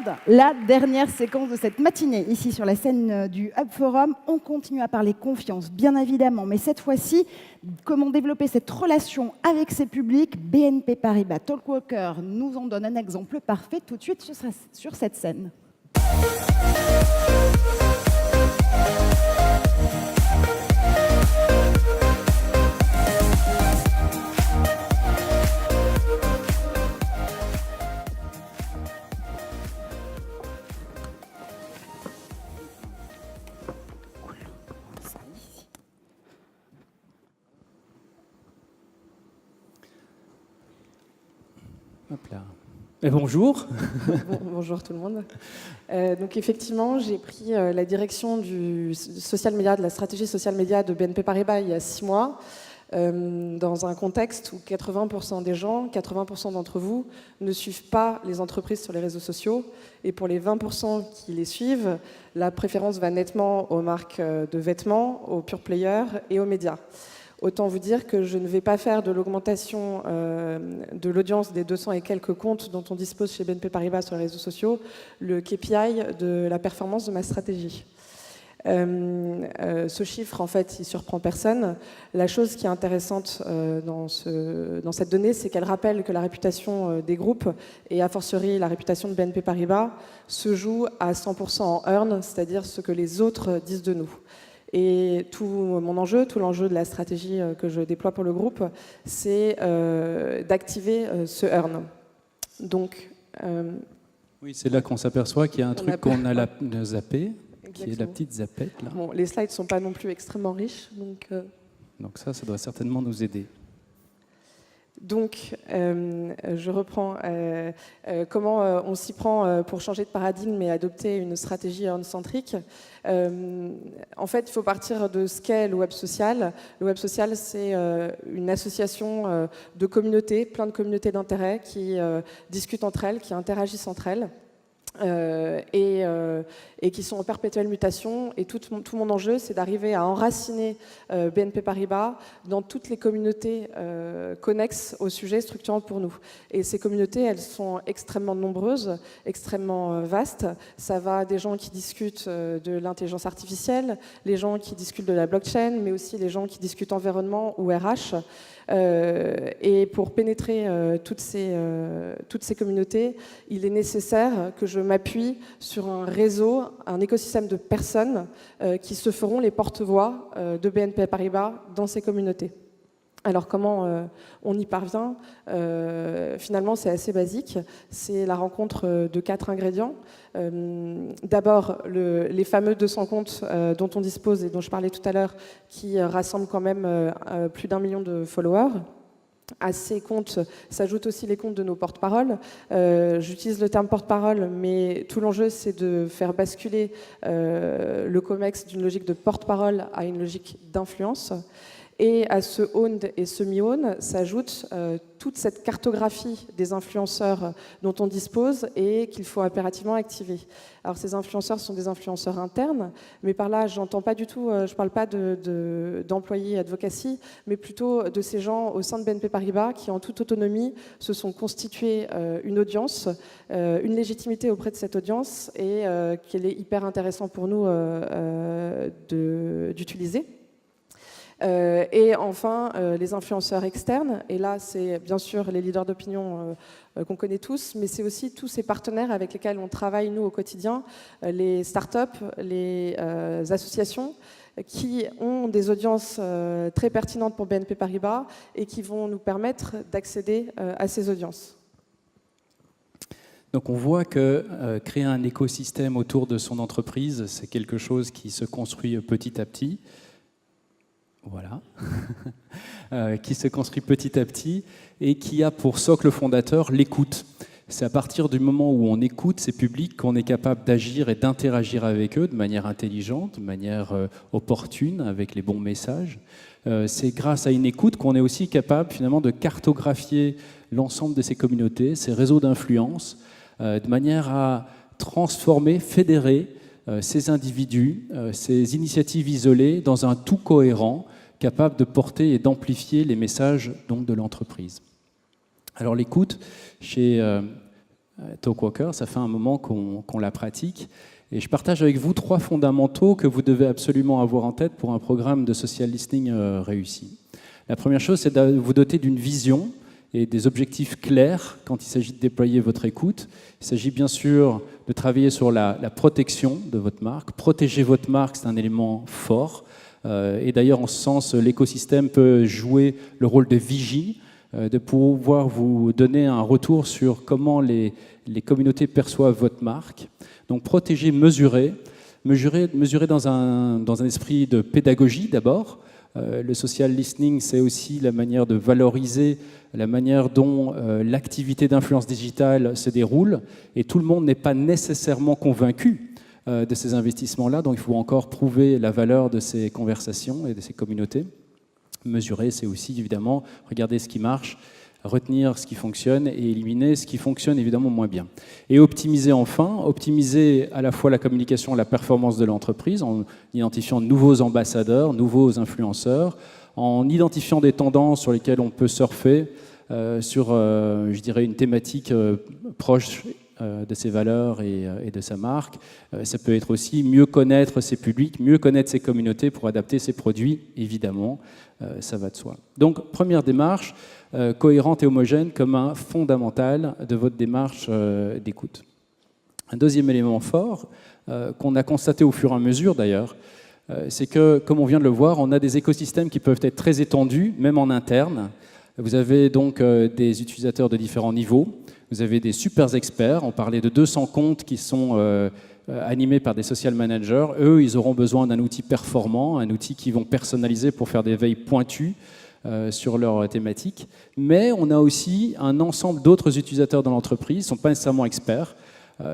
aborde la dernière séquence de cette matinée, ici sur la scène du Hub Forum. On continue à parler confiance, bien évidemment, mais cette fois-ci, comment développer cette relation avec ses publics. BNP Paribas Talkwalker nous en donne un exemple parfait tout de suite sur cette scène. Hop là. Et bonjour. Bonjour tout le monde. Donc effectivement, j'ai pris la direction du social media, de la stratégie social media de BNP Paribas il y a 6 mois, dans un contexte où 80% des gens, 80% d'entre vous, ne suivent pas les entreprises sur les réseaux sociaux. Et pour les 20% qui les suivent, la préférence va nettement aux marques de vêtements, aux pure players et aux médias. Autant vous dire que je ne vais pas faire de l'augmentation de l'audience des 200 et quelques comptes dont on dispose chez BNP Paribas sur les réseaux sociaux, le KPI de la performance de ma stratégie. Ce chiffre, en fait, il surprend personne. La chose qui est intéressante dans cette donnée, c'est qu'elle rappelle que la réputation des groupes, et a fortiori la réputation de BNP Paribas, se joue à 100% en earn, c'est-à-dire ce que les autres disent de nous. Et tout mon enjeu, tout l'enjeu de la stratégie que je déploie pour le groupe, c'est d'activer ce earn. Donc, oui, c'est là qu'on s'aperçoit qu'il y a un truc qu'on a zappé, qui est la petite zappette. Là. Bon, les slides ne sont pas non plus extrêmement riches. Donc ça doit certainement nous aider. Donc, je reprends comment on s'y prend pour changer de paradigme et adopter une stratégie earn-centrique. En fait, il faut partir de ce qu'est le web social. Le web social, c'est une association de communautés, plein de communautés d'intérêt qui discutent entre elles, qui interagissent entre elles. Et qui sont en perpétuelle mutation. Et tout mon enjeu, c'est d'arriver à enraciner BNP Paribas dans toutes les communautés connexes au sujet structurant pour nous. Et ces communautés, elles sont extrêmement nombreuses, extrêmement vastes. Ça va des gens qui discutent de l'intelligence artificielle, les gens qui discutent de la blockchain, mais aussi les gens qui discutent environnement ou RH. Et pour pénétrer toutes ces communautés, il est nécessaire que je m'appuie sur un réseau, un écosystème de personnes qui se feront les porte-voix de BNP Paribas dans ces communautés. Alors comment on y parvient? Finalement, c'est assez basique. C'est la rencontre de 4 ingrédients. D'abord, les fameux 200 comptes dont on dispose et dont je parlais tout à l'heure, qui rassemblent quand même plus d'1 million de followers. À ces comptes s'ajoutent aussi les comptes de nos porte-paroles. J'utilise le terme porte-parole, mais tout l'enjeu, c'est de faire basculer le COMEX d'une logique de porte-parole à une logique d'influence. Et à ce owned et semi-owned s'ajoute toute cette cartographie des influenceurs dont on dispose et qu'il faut impérativement activer. Alors ces influenceurs sont des influenceurs internes, mais par là, j'entends pas du tout, je parle pas d'employés advocacy, mais plutôt de ces gens au sein de BNP Paribas qui, en toute autonomie, se sont constitués une audience, une légitimité auprès de cette audience et qu'il est hyper intéressant pour nous d'utiliser. Et enfin, les influenceurs externes, et là c'est bien sûr les leaders d'opinion qu'on connaît tous, mais c'est aussi tous ces partenaires avec lesquels on travaille nous au quotidien, les startups, les associations, qui ont des audiences très pertinentes pour BNP Paribas et qui vont nous permettre d'accéder à ces audiences. Donc on voit que créer un écosystème autour de son entreprise, c'est quelque chose qui se construit petit à petit. Voilà, qui se construit petit à petit et qui a pour socle fondateur l'écoute. C'est à partir du moment où on écoute ces publics qu'on est capable d'agir et d'interagir avec eux de manière intelligente, de manière opportune, avec les bons messages. C'est grâce à une écoute qu'on est aussi capable finalement de cartographier l'ensemble de ces communautés, ces réseaux d'influence, de manière à transformer, fédérer ces individus, ces initiatives isolées dans un tout cohérent, capable de porter et d'amplifier les messages donc, de l'entreprise. Alors l'écoute, chez Talkwalker, ça fait un moment qu'on la pratique. Et je partage avec vous 3 fondamentaux que vous devez absolument avoir en tête pour un programme de social listening réussi. La première chose, c'est de vous doter d'une vision et des objectifs clairs quand il s'agit de déployer votre écoute. Il s'agit bien sûr de travailler sur la protection de votre marque. Protéger votre marque, c'est un élément fort. Et d'ailleurs, en ce sens, l'écosystème peut jouer le rôle de vigie, de pouvoir vous donner un retour sur comment les communautés perçoivent votre marque. Donc protéger, mesurer dans un esprit de pédagogie d'abord. Le social listening, c'est aussi la manière de valoriser la manière dont l'activité d'influence digitale se déroule. Et tout le monde n'est pas nécessairement convaincu de ces investissements-là, donc il faut encore prouver la valeur de ces conversations et de ces communautés. Mesurer, c'est aussi évidemment regarder ce qui marche, retenir ce qui fonctionne et éliminer ce qui fonctionne évidemment moins bien. Et optimiser enfin, optimiser à la fois la communication et la performance de l'entreprise en identifiant de nouveaux ambassadeurs, nouveaux influenceurs, en identifiant des tendances sur lesquelles on peut surfer sur, je dirais, une thématique proche de ses valeurs et de sa marque. Ça peut être aussi mieux connaître ses publics, mieux connaître ses communautés pour adapter ses produits, évidemment, ça va de soi. Donc, première démarche, cohérente et homogène comme un fondamental de votre démarche d'écoute. Un deuxième élément fort, qu'on a constaté au fur et à mesure d'ailleurs, c'est que, comme on vient de le voir, on a des écosystèmes qui peuvent être très étendus, même en interne. Vous avez donc des utilisateurs de différents niveaux. Vous avez des super experts. On parlait de 200 comptes qui sont animés par des social managers. Eux, ils auront besoin d'un outil performant, un outil qu'ils vont personnaliser pour faire des veilles pointues sur leur thématique. Mais on a aussi un ensemble d'autres utilisateurs dans l'entreprise, ils ne sont pas nécessairement experts.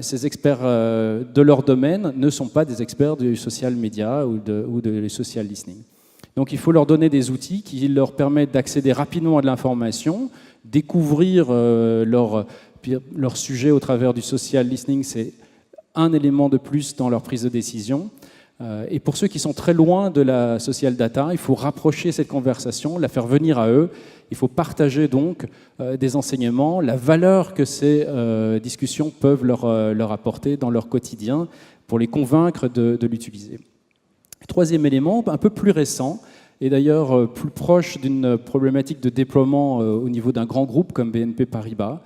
Ces experts de leur domaine ne sont pas des experts du social media ou de social listening. Donc il faut leur donner des outils qui leur permettent d'accéder rapidement à de l'information, découvrir leur sujet au travers du social listening, c'est un élément de plus dans leur prise de décision. Et pour ceux qui sont très loin de la social data, il faut rapprocher cette conversation, la faire venir à eux. Il faut partager donc des enseignements, la valeur que ces discussions peuvent leur apporter dans leur quotidien pour les convaincre de l'utiliser. Troisième élément, un peu plus récent, et d'ailleurs plus proche d'une problématique de déploiement au niveau d'un grand groupe comme BNP Paribas,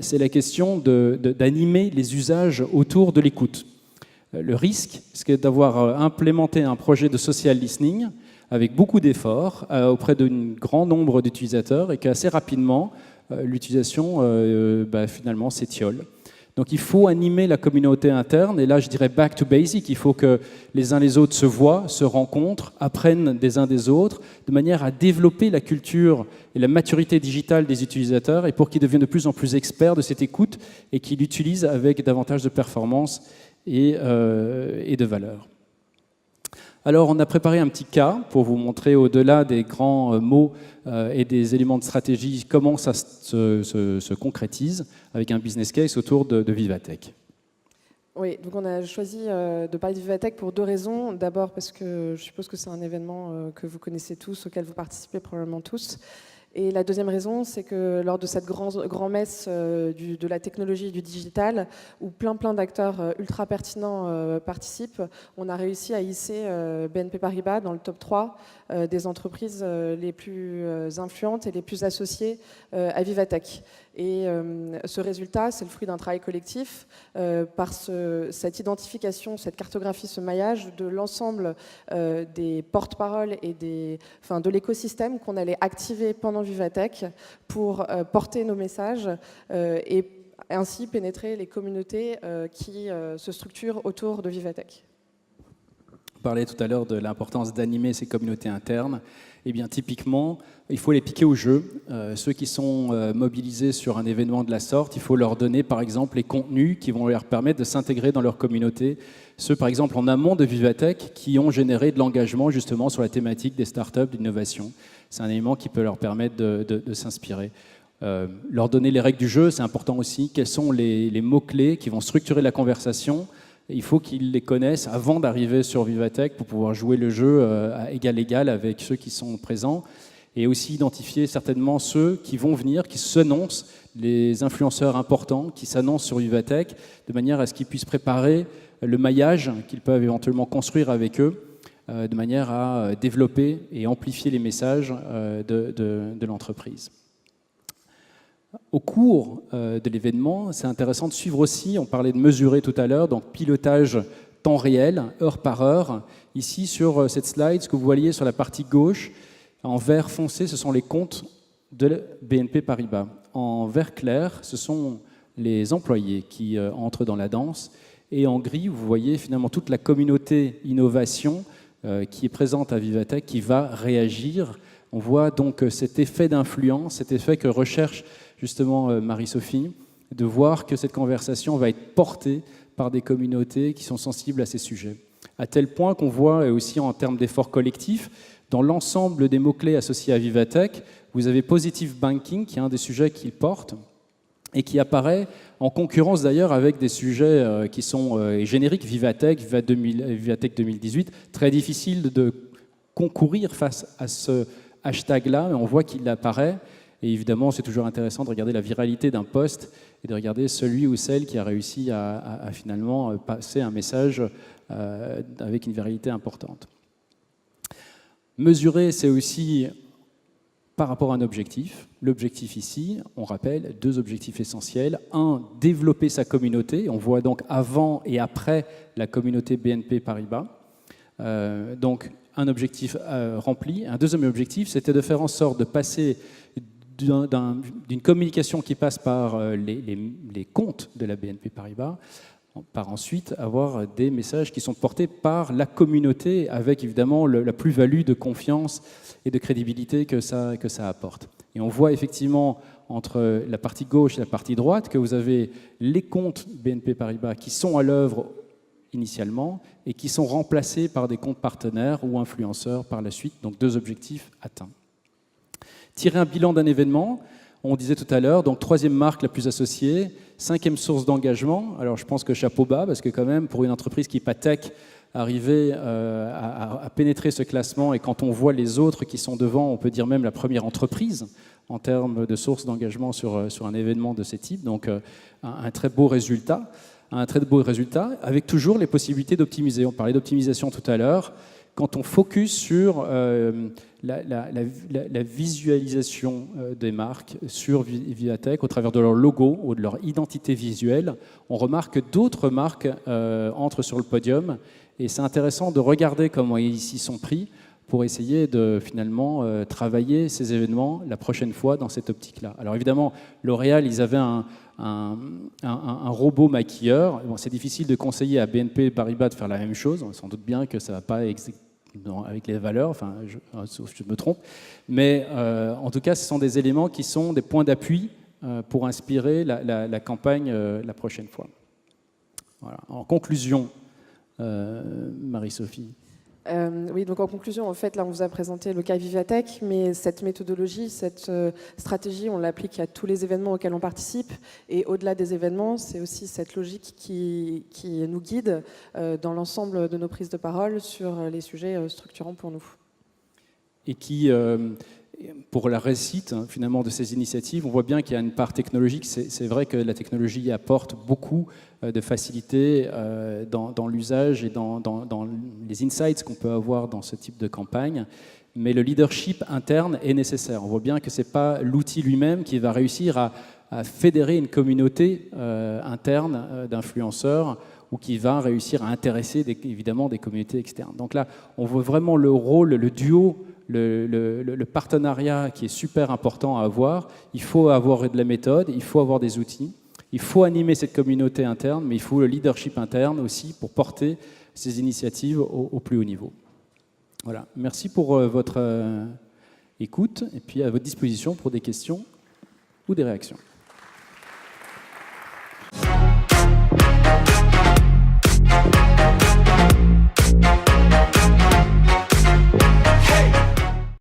c'est la question d'animer les usages autour de l'écoute. Le risque, c'est d'avoir implémenté un projet de social listening avec beaucoup d'efforts auprès d'un grand nombre d'utilisateurs et qu'assez rapidement, l'utilisation finalement s'étiole. Donc il faut animer la communauté interne, et là je dirais back to basic, il faut que les uns les autres se voient, se rencontrent, apprennent des uns des autres, de manière à développer la culture et la maturité digitale des utilisateurs, et pour qu'ils deviennent de plus en plus experts de cette écoute et qu'ils l'utilisent avec davantage de performance et de valeur. Alors, on a préparé un petit cas pour vous montrer, au-delà des grands mots et des éléments de stratégie, comment ça se concrétise avec un business case autour de Vivatech. Oui, donc on a choisi de parler de Vivatech pour 2 raisons. D'abord parce que je suppose que c'est un événement que vous connaissez tous, auquel vous participez probablement tous. Et la deuxième raison, c'est que lors de cette grand-messe de la technologie et du digital, où plein d'acteurs ultra pertinents participent, on a réussi à hisser BNP Paribas dans le top 3 des entreprises les plus influentes et les plus associées à Vivatech. Et ce résultat, c'est le fruit d'un travail collectif par cette identification, cette cartographie, ce maillage de l'ensemble des porte-paroles et de l'écosystème qu'on allait activer pendant Vivatech pour porter nos messages et ainsi pénétrer les communautés qui se structurent autour de Vivatech. On parlait tout à l'heure de l'importance d'animer ces communautés internes. Eh bien, typiquement, il faut les piquer au jeu. Ceux qui sont mobilisés sur un événement de la sorte, il faut leur donner, par exemple, les contenus qui vont leur permettre de s'intégrer dans leur communauté. Ceux, par exemple, en amont de Vivatech, qui ont généré de l'engagement, justement, sur la thématique des startups, d'innovation. C'est un élément qui peut leur permettre de s'inspirer. Leur donner les règles du jeu, c'est important aussi. Quels sont les mots-clés qui vont structurer la conversation ? Il faut qu'ils les connaissent avant d'arriver sur Vivatech pour pouvoir jouer le jeu à égal avec ceux qui sont présents. et aussi identifier certainement ceux qui vont venir, qui s'annoncent, les influenceurs importants qui s'annoncent sur Vivatech, de manière à ce qu'ils puissent préparer le maillage qu'ils peuvent éventuellement construire avec eux, de manière à développer et amplifier les messages de l'entreprise. Au cours de l'événement, c'est intéressant de suivre aussi, on parlait de mesurer tout à l'heure, donc pilotage temps réel, heure par heure. Ici, sur cette slide, ce que vous voyez sur la partie gauche, en vert foncé, ce sont les comptes de BNP Paribas. En vert clair, ce sont les employés qui entrent dans la danse. Et en gris, vous voyez finalement toute la communauté innovation qui est présente à Vivatech, qui va réagir. On voit donc cet effet d'influence, cet effet que recherche justement Marie-Sophie, de voir que cette conversation va être portée par des communautés qui sont sensibles à ces sujets. À tel point qu'on voit aussi en termes d'efforts collectifs, dans l'ensemble des mots-clés associés à Vivatech, vous avez Positive Banking, qui est un des sujets qu'il porte, et qui apparaît en concurrence d'ailleurs avec des sujets qui sont génériques, Vivatech 2018, très difficile de concourir face à ce hashtag-là, mais on voit qu'il apparaît. Et évidemment, c'est toujours intéressant de regarder la viralité d'un post et de regarder celui ou celle qui a réussi à finalement passer un message avec une viralité importante. Mesurer, c'est aussi par rapport à un objectif. L'objectif ici, on rappelle, 2 objectifs essentiels. 1, développer sa communauté. On voit donc avant et après la communauté BNP Paribas. Donc, un objectif rempli. Un deuxième objectif, c'était de faire en sorte de passer d'une communication qui passe par les comptes de la BNP Paribas, par ensuite avoir des messages qui sont portés par la communauté, avec évidemment la plus-value de confiance et de crédibilité que ça apporte. Et on voit effectivement entre la partie gauche et la partie droite que vous avez les comptes BNP Paribas qui sont à l'œuvre initialement et qui sont remplacés par des comptes partenaires ou influenceurs par la suite, donc 2 objectifs atteints. Tirer un bilan d'un événement, on disait tout à l'heure, donc 3e marque la plus associée, 5e source d'engagement. Alors je pense que chapeau bas, parce que quand même, pour une entreprise qui n'est pas tech, arriver à pénétrer ce classement, et quand on voit les autres qui sont devant, on peut dire même la première entreprise en termes de source d'engagement sur un événement de ce type. Donc un très beau résultat. Un très beau résultat, avec toujours les possibilités d'optimiser. On parlait d'optimisation tout à l'heure. Quand on focus sur la visualisation des marques sur Vivatech au travers de leur logo ou de leur identité visuelle, on remarque que d'autres marques entrent sur le podium, et c'est intéressant de regarder comment ils y sont pris pour essayer de finalement travailler ces événements la prochaine fois dans cette optique-là. Alors évidemment, L'Oréal, ils avaient un robot maquilleur. Bon, c'est difficile de conseiller à BNP Paribas de faire la même chose. On s'en doute bien que ça ne va pas avec les valeurs, enfin, sauf que je me trompe. Mais en tout cas, ce sont des éléments qui sont des points d'appui pour inspirer la campagne la prochaine fois. Voilà. En conclusion, Marie-Sophie. Oui, donc en conclusion, en fait, là, on vous a présenté le cas Vivatech, mais cette méthodologie, cette stratégie, on l'applique à tous les événements auxquels on participe. Et au-delà des événements, c'est aussi cette logique qui nous guide dans l'ensemble de nos prises de parole sur les sujets structurants pour nous. Et qui, pour la réussite finalement de ces initiatives, on voit bien qu'il y a une part technologique. C'est vrai que la technologie apporte beaucoup de facilité dans l'usage et dans les insights qu'on peut avoir dans ce type de campagne. Mais le leadership interne est nécessaire. On voit bien que ce n'est pas l'outil lui-même qui va réussir à fédérer une communauté interne d'influenceurs ou qui va réussir à intéresser évidemment des communautés externes. Donc là, on voit vraiment le rôle, le duo, le partenariat qui est super important à avoir. Il faut avoir de la méthode, il faut avoir des outils. Il faut animer cette communauté interne, mais il faut le leadership interne aussi pour porter ces initiatives au plus haut niveau. Voilà. Merci pour votre écoute et puis à votre disposition pour des questions ou des réactions.